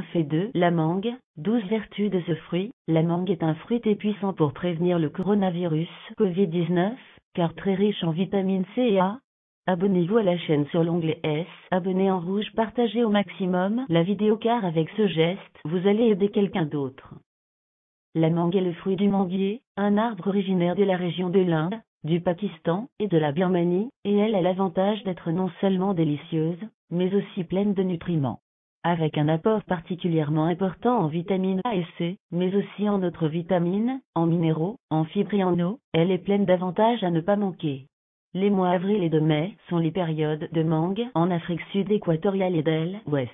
Fait 2. La mangue. 12 vertus de ce fruit. La mangue est un fruit très puissant pour prévenir le coronavirus Covid-19, car très riche en vitamine C et A. Abonnez-vous à la chaîne sur l'onglet S. Abonnez en rouge, partagez au maximum la vidéo car avec ce geste, vous allez aider quelqu'un d'autre. La mangue est le fruit du manguier, un arbre originaire de la région de l'Inde, du Pakistan et de la Birmanie, et elle a l'avantage d'être non seulement délicieuse, mais aussi pleine de nutriments. Avec un apport particulièrement important en vitamines A et C, mais aussi en autres vitamines, en minéraux, en fibres et en eau, elle est pleine d'avantages à ne pas manquer. Les mois avril et de mai sont les périodes de mangue en Afrique sud-équatoriale et d'El Ouest.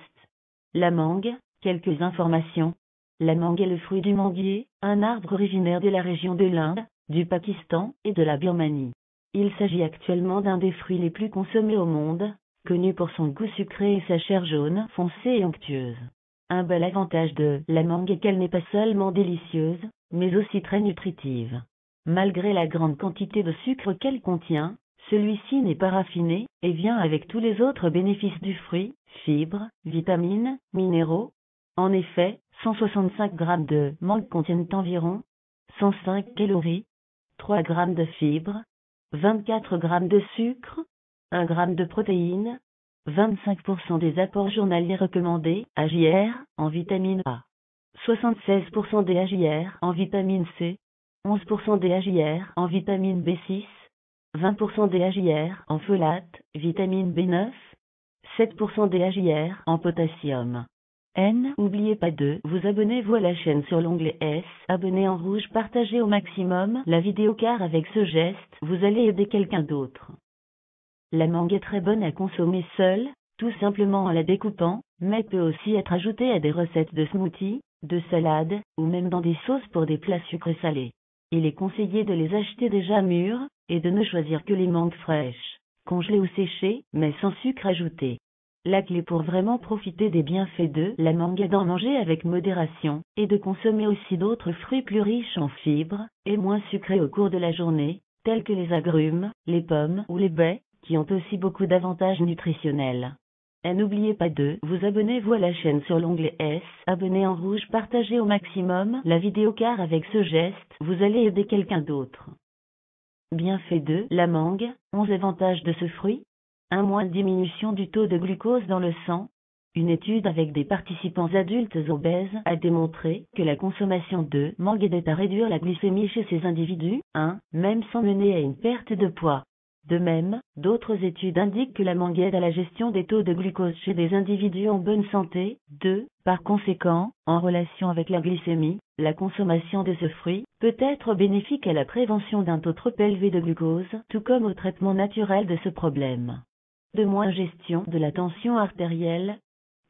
La mangue, quelques informations. La mangue est le fruit du manguier, un arbre originaire de la région de l'Inde, du Pakistan et de la Birmanie. Il s'agit actuellement d'un des fruits les plus consommés au monde, connu pour son goût sucré et sa chair jaune foncée et onctueuse. Un bel avantage de la mangue est qu'elle n'est pas seulement délicieuse, mais aussi très nutritive. Malgré la grande quantité de sucre qu'elle contient, celui-ci n'est pas raffiné, et vient avec tous les autres bénéfices du fruit, fibres, vitamines, minéraux. En effet, 165 g de mangue contiennent environ 105 calories, 3 g de fibres, 24 g de sucre, 1 g de protéines, 25% des apports journaliers recommandés, AJR, en vitamine A, 76% des AJR en vitamine C, 11% des AJR en vitamine B6, 20% des AJR en folate, vitamine B9, 7% des AJR en potassium. N'oubliez pas de vous abonnez-vous à la chaîne sur l'onglet S. Abonnez en rouge, partagez au maximum la vidéo car avec ce geste, vous allez aider quelqu'un d'autre. La mangue est très bonne à consommer seule, tout simplement en la découpant, mais peut aussi être ajoutée à des recettes de smoothies, de salades, ou même dans des sauces pour des plats sucrés salés. Il est conseillé de les acheter déjà mûres, et de ne choisir que les mangues fraîches, congelées ou séchées, mais sans sucre ajouté. La clé pour vraiment profiter des bienfaits de la mangue est d'en manger avec modération, et de consommer aussi d'autres fruits plus riches en fibres, et moins sucrés au cours de la journée, tels que les agrumes, les pommes ou les baies, qui ont aussi beaucoup d'avantages nutritionnels. Et n'oubliez pas de vous abonnez-vous à la chaîne sur l'onglet S. Abonnez en rouge, partagez au maximum la vidéo car avec ce geste, vous allez aider quelqu'un d'autre. Bienfait de la mangue, 11 avantages de ce fruit. 1. Moins diminution du taux de glucose dans le sang. Une étude avec des participants adultes obèses a démontré que la consommation de mangue aidait à réduire la glycémie chez ces individus, même sans mener à une perte de poids. De même, d'autres études indiquent que la mangue aide à la gestion des taux de glucose chez des individus en bonne santé. 2. Par conséquent, en relation avec la glycémie, la consommation de ce fruit peut être bénéfique à la prévention d'un taux trop élevé de glucose, tout comme au traitement naturel de ce problème. De moins gestion de la tension artérielle.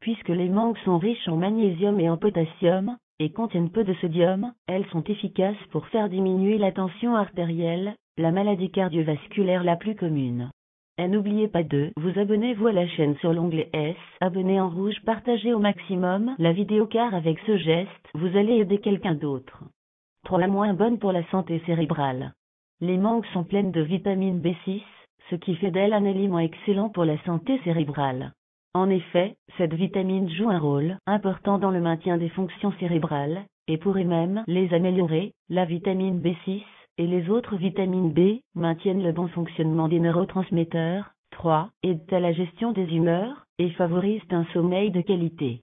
Puisque les mangues sont riches en magnésium et en potassium, et contiennent peu de sodium, elles sont efficaces pour faire diminuer la tension artérielle, la maladie cardiovasculaire la plus commune. Et n'oubliez pas de vous abonnez-vous à la chaîne sur l'onglet S. Abonnez en rouge, partagez au maximum la vidéo car avec ce geste, vous allez aider quelqu'un d'autre. 3. Moins bonne pour la santé cérébrale. Les mangues sont pleines de vitamine B6, ce qui fait d'elle un aliment excellent pour la santé cérébrale. En effet, cette vitamine joue un rôle important dans le maintien des fonctions cérébrales, et pourrait même les améliorer. La vitamine B6 et les autres vitamines B maintiennent le bon fonctionnement des neurotransmetteurs. 3. Aident à la gestion des humeurs, et favorisent un sommeil de qualité.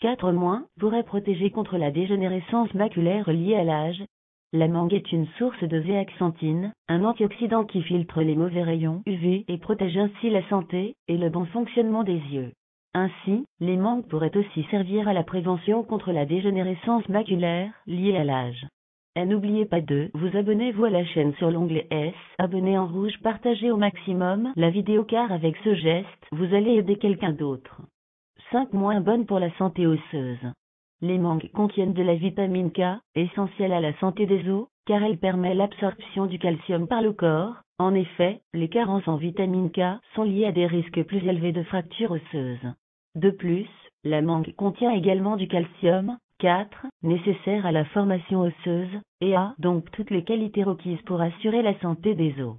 4. Pourrait protéger contre la dégénérescence maculaire liée à l'âge. La mangue est une source de zéaxanthine, un antioxydant qui filtre les mauvais rayons UV et protège ainsi la santé et le bon fonctionnement des yeux. Ainsi, les mangues pourraient aussi servir à la prévention contre la dégénérescence maculaire liée à l'âge. Et n'oubliez pas de vous abonnez-vous à la chaîne sur l'onglet S. Abonnez en rouge, partagez au maximum la vidéo car avec ce geste, vous allez aider quelqu'un d'autre. 5. Moins bonne pour la santé osseuse. Les mangues contiennent de la vitamine K, essentielle à la santé des os, car elle permet l'absorption du calcium par le corps. En effet, les carences en vitamine K sont liées à des risques plus élevés de fractures osseuses. De plus, la mangue contient également du calcium, 4, nécessaire à la formation osseuse, et a donc toutes les qualités requises pour assurer la santé des os.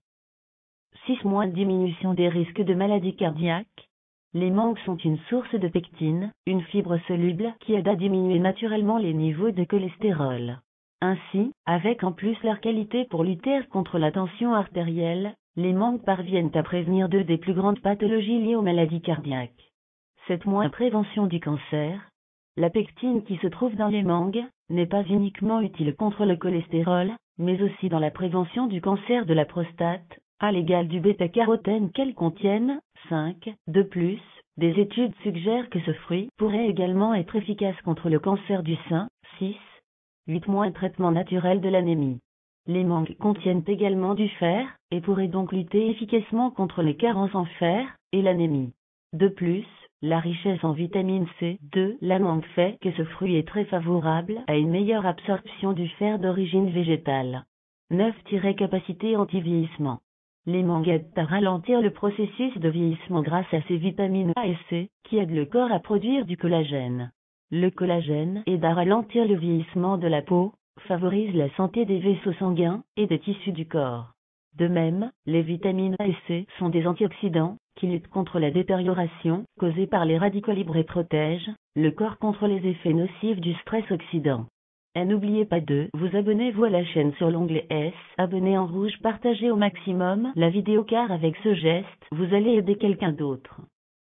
6. Diminution des risques de maladies cardiaques. Les mangues sont une source de pectine, une fibre soluble qui aide à diminuer naturellement les niveaux de cholestérol. Ainsi, avec en plus leur qualité pour lutter contre la tension artérielle, les mangues parviennent à prévenir deux des plus grandes pathologies liées aux maladies cardiaques. Cette prévention du cancer. La pectine qui se trouve dans les mangues n'est pas uniquement utile contre le cholestérol, mais aussi dans la prévention du cancer de la prostate, à l'égal du bêta-carotène qu'elles contiennent. 5. De plus, des études suggèrent que ce fruit pourrait également être efficace contre le cancer du sein. 6. 8. Traitement naturel de l'anémie. Les mangues contiennent également du fer, et pourraient donc lutter efficacement contre les carences en fer et l'anémie. De plus, la richesse en vitamine C. 2. La mangue fait que ce fruit est très favorable à une meilleure absorption du fer d'origine végétale. 9. Capacité anti-vieillissement. Les mangues aident à ralentir le processus de vieillissement grâce à ces vitamines A et C, qui aident le corps à produire du collagène. Le collagène aide à ralentir le vieillissement de la peau, favorise la santé des vaisseaux sanguins et des tissus du corps. De même, les vitamines A et C sont des antioxydants, qui luttent contre la détérioration causée par les radicaux libres et protègent le corps contre les effets nocifs du stress oxydant. Et n'oubliez pas de vous abonner à la chaîne sur l'onglet S, abonner en rouge, partagez au maximum la vidéo car avec ce geste, vous allez aider quelqu'un d'autre.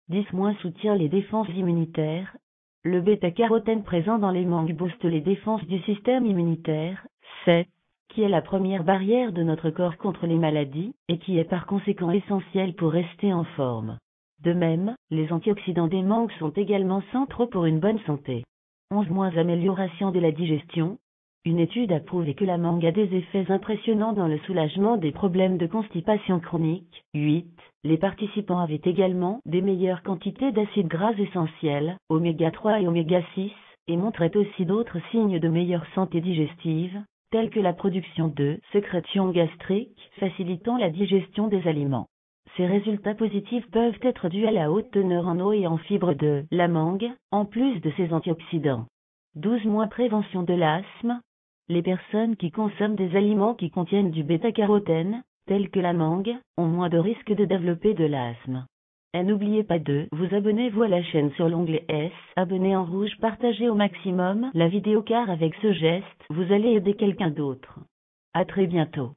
10. Soutient les défenses immunitaires. Le bêta-carotène présent dans les mangues booste les défenses du système immunitaire. 7. Qui est la première barrière de notre corps contre les maladies, et qui est par conséquent essentielle pour rester en forme. De même, les antioxydants des mangues sont également centraux pour une bonne santé. 11. Amélioration de la digestion. Une étude a prouvé que la mangue a des effets impressionnants dans le soulagement des problèmes de constipation chronique. 8. Les participants avaient également des meilleures quantités d'acides gras essentiels, oméga 3 et oméga 6, et montraient aussi d'autres signes de meilleure santé digestive, tels que la production de sécrétions gastriques, facilitant la digestion des aliments. Ces résultats positifs peuvent être dus à la haute teneur en eau et en fibres de la mangue, en plus de ses antioxydants. 12. Prévention de l'asthme. Les personnes qui consomment des aliments qui contiennent du bêta-carotène, tels que la mangue, ont moins de risques de développer de l'asthme. Et n'oubliez pas de vous abonner à la chaîne sur l'onglet S, abonner en rouge, partagez au maximum la vidéo car avec ce geste, vous allez aider quelqu'un d'autre. À très bientôt.